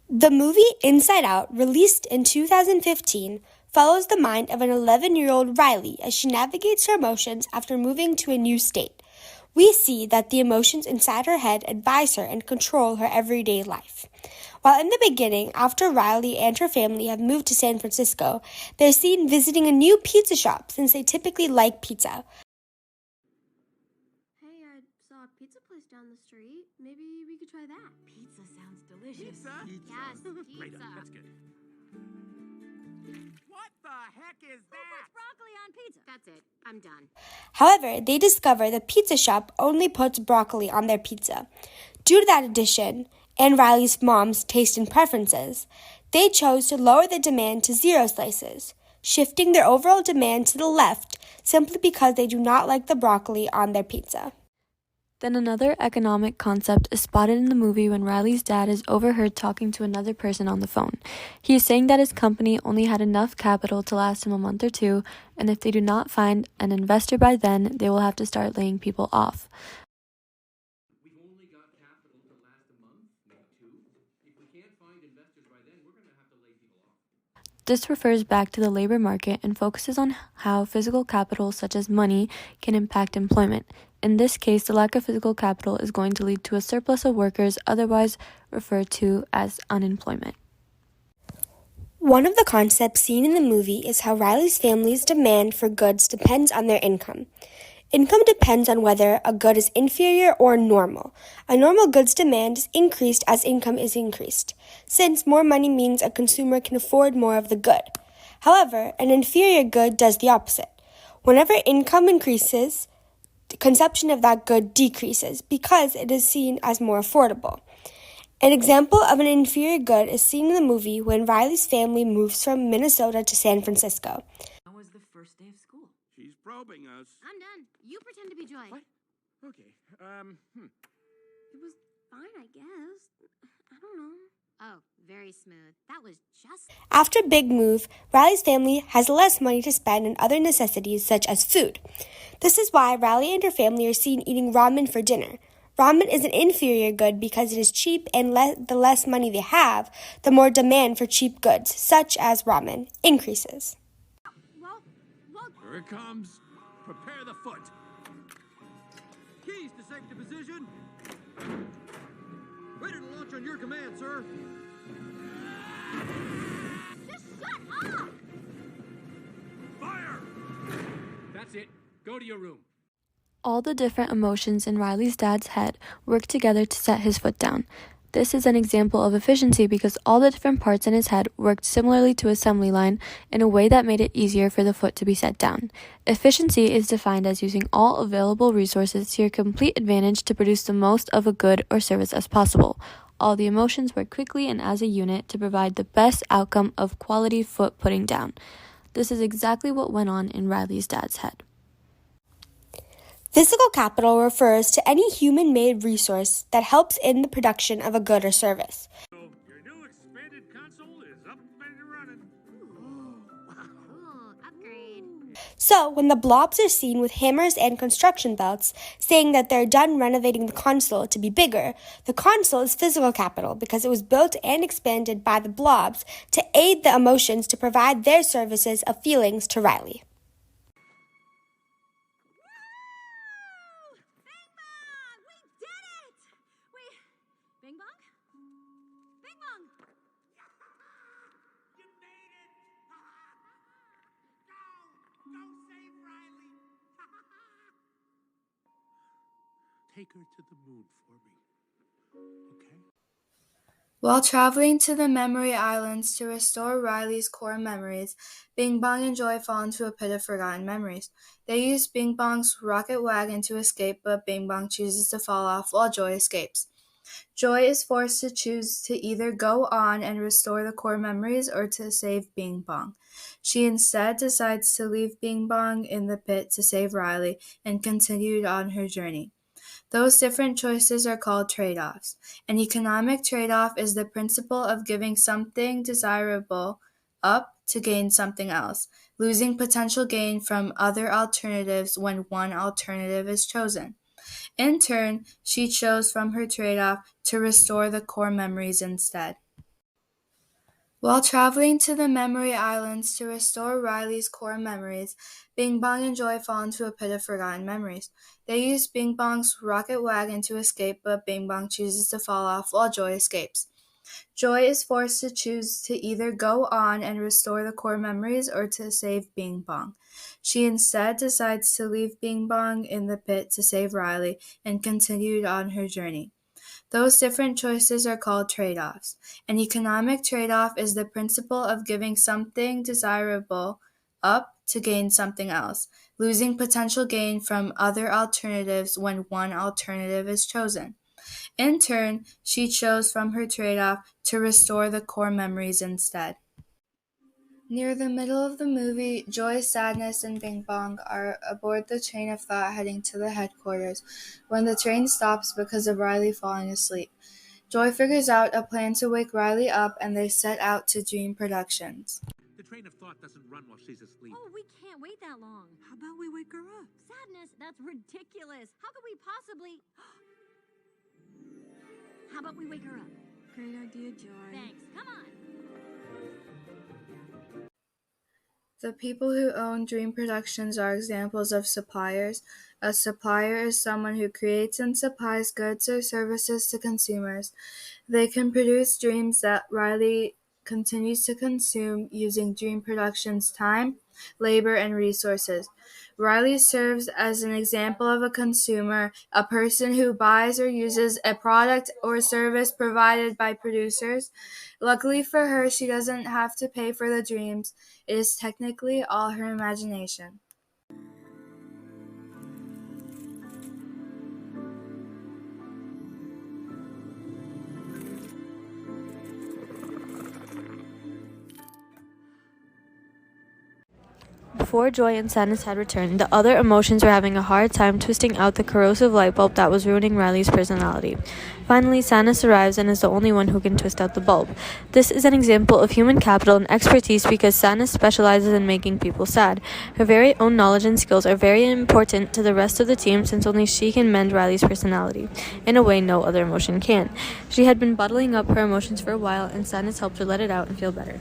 The movie Inside Out, released in 2015, follows the mind of an 11-year-old Riley as she navigates her emotions after moving to a new state. We see that the emotions inside her head advise her and control her everyday life. While in the beginning, after Riley and her family have moved to San Francisco, they're seen visiting a new pizza shop since they typically like pizza. Hey, I saw a pizza place down the street. Maybe we could try that. Pizza sounds delicious. Pizza? Yes, Great, pizza. that's good. What the heck is that? Broccoli on pizza. That's it. I'm done. However, they discover the pizza shop only puts broccoli on their pizza. Due to that addition, and Riley's mom's taste and preferences, they chose to lower the demand to 0 slices, shifting their overall demand to the left simply because they do not like the broccoli on their pizza. Then another economic concept is spotted in the movie when Riley's dad is overheard talking to another person on the phone. He is saying that his company only had enough capital to last him a month or two, and if they do not find an investor by then, they will have to start laying people off. We've only got capital to last a month, maybe 2. If we can't find investors by then, we're going to have to lay people off. This refers back to the labor market and focuses on how physical capital, such as money, can impact employment. In this case, the lack of physical capital is going to lead to a surplus of workers, otherwise referred to as unemployment. One of the concepts seen in the movie is how Riley's family's demand for goods depends on their income. Income depends on whether a good is inferior or normal. A normal goods demand is increased as income is increased, since more money means a consumer can afford more of the good. However, an inferior good does the opposite. Whenever income increases, the consumption of that good decreases because it is seen as more affordable. An example of an inferior good is seen in the movie when Riley's family moves from Minnesota to San Francisco. How was the first day of school? She's probing us. I'm done. You pretend to be Joy. What? Okay, It was fine, I guess. I don't know. Oh, very smooth. That was just... After Big Move, Riley's family has less money to spend on other necessities such as food. This is why Riley and her family are seen eating ramen for dinner. Ramen is an inferior good because it is cheap, and the less money they have, the more demand for cheap goods, such as ramen, increases. Well... here it comes. Prepare the foot. Keys to safety position. Ready to launch on your command, sir. Just shut up! Fire! That's it. Go to your room. All the different emotions in Riley's dad's head work together to set his foot down. This is an example of efficiency because all the different parts in his head worked similarly to assembly line in a way that made it easier for the foot to be set down. Efficiency is defined as using all available resources to your complete advantage to produce the most of a good or service as possible. All the emotions work quickly and as a unit to provide the best outcome of quality foot putting down. This is exactly what went on in Riley's dad's head. Physical capital refers to any human-made resource that helps in the production of a good or service. Your new expanded console is up and running. Cool. Upgrade. So, when the blobs are seen with hammers and construction belts, saying that they're done renovating the console to be bigger, the console is physical capital because it was built and expanded by the blobs to aid the emotions to provide their services of feelings to Riley. Bing bong? Bing bong! You made it! Go save Riley! Take her to the moon for me, okay? While traveling to the Memory Islands to restore Riley's core memories, Bing Bong and Joy fall into a pit of forgotten memories. They use Bing Bong's rocket wagon to escape, but Bing Bong chooses to fall off while Joy escapes. Joy is forced to choose to either go on and restore the core memories or to save Bing Bong. She instead decides to leave Bing Bong in the pit to save Riley and continued on her journey. Those different choices are called trade-offs. An economic trade-off is the principle of giving something desirable up to gain something else, losing potential gain from other alternatives when one alternative is chosen. In turn, she chose from her trade-off to restore the core memories instead. While traveling to the memory islands to restore Riley's core memories, Bing Bong and Joy fall into a pit of forgotten memories. They use Bing Bong's rocket wagon to escape, but Bing Bong chooses to fall off while Joy escapes. Joy is forced to choose to either go on and restore the core memories or to save Bing Bong. She instead decides to leave Bing Bong in the pit to save Riley and continued on her journey. Those different choices are called trade-offs. An economic trade-off is the principle of giving something desirable up to gain something else, losing potential gain from other alternatives when one alternative is chosen. In turn, she chose from her trade-off to restore the core memories instead. Near the middle of the movie, Joy, Sadness, and Bing Bong are aboard the train of thought heading to the headquarters when the train stops because of Riley falling asleep. Joy figures out a plan to wake Riley up and they set out to Dream Productions. The train of thought doesn't run while she's asleep. Oh, we can't wait that long. How about we wake her up? Sadness, that's ridiculous. How could we possibly... How about we wake her up? Great idea, Joy. Thanks. Come on. The people who own Dream Productions are examples of suppliers. A supplier is someone who creates and supplies goods or services to consumers. They can produce dreams that Riley continues to consume using Dream Productions' time, labor, and resources. Riley serves as an example of a consumer, a person who buys or uses a product or service provided by producers. Luckily for her, she doesn't have to pay for the dreams. It is technically all her imagination. Before Joy and Sadness had returned, the other emotions were having a hard time twisting out the corrosive light bulb that was ruining Riley's personality. Finally, Sadness arrives and is the only one who can twist out the bulb. This is an example of human capital and expertise because Sadness specializes in making people sad. Her very own knowledge and skills are very important to the rest of the team since only she can mend Riley's personality, in a way no other emotion can. She had been bottling up her emotions for a while, and Sadness helped her let it out and feel better.